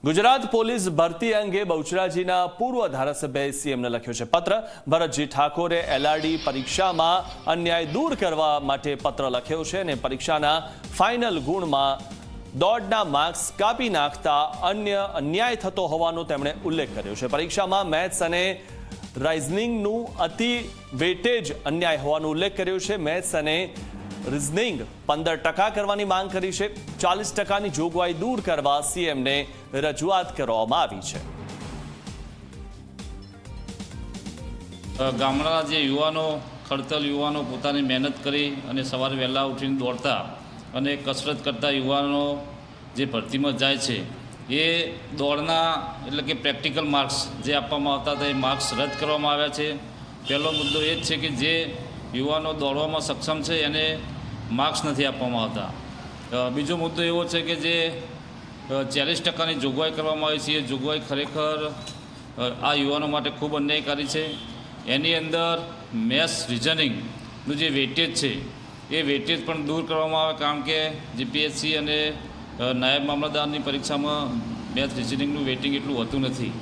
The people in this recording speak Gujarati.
ગુજરાત પોલીસ ભરતી અંગે બહુચરાજીના પૂર્વ ધારાસભ્યએ સીએમને લખ્યો છે પત્ર। ભરતજી ઠાકોરે એલઆરડી પરીક્ષામાં અન્યાય દૂર કરવા માટે પત્ર લખ્યો છે અને પરીક્ષાના ફાઇનલ ગુણમાં દોડના માર્ક્સ કાપી નાખતા અન્યાય થતો હોવાનો તેમણે ઉલ્લેખ કર્યો છે। પરીક્ષામાં મેથ્સ અને રીઝનિંગનું અતિ વેટેજ અન્યાય હોવાનો ઉલ્લેખ કર્યો છે। મેથ્સ અને રીઝનિંગ 15% કરવાની માંગ કરી છે। 40%ની જોગવાઈ દૂર કરવા સીએમને રજૂઆત કરવામાં આવી છે। ગામડાના જે યુવાનો ખડતલ યુવાનો પોતાની મહેનત કરી અને સવારે વહેલા ઉઠીને દોડતા અને કસરત કરતા યુવાનો જે ભરતીમાં જાય છે એ દોડના એટલે કે પ્રેક્ટિકલ માર્ક્સ જે આપવામાં આવતા હતા એ માર્ક્સ રદ કરવામાં આવ્યા છે। પહેલો મુદ્દો એ જ છે કે જે યુવાનો દોડવામાં સક્ષમ છે એને માર્ક્સ નથી આપવામાં આવતા। બીજો મુદ્દો એવો છે કે જે 40%ની જોગવાઈ કરવામાં આવી છે એ જોગવાઈ ખરેખર આ યુવાનો માટે ખૂબ અન્યાયકારી છે। એની અંદર મેથ્સ રિઝનિંગનું જે વેટેજ છે એ વેટેજ પણ દૂર કરવામાં આવે, કારણ કે જીપીએસસી અને નાયબ મામલતદારની પરીક્ષામાં મેથ્સ રિઝનિંગનું વેટિંગ એટલું હોતું નથી।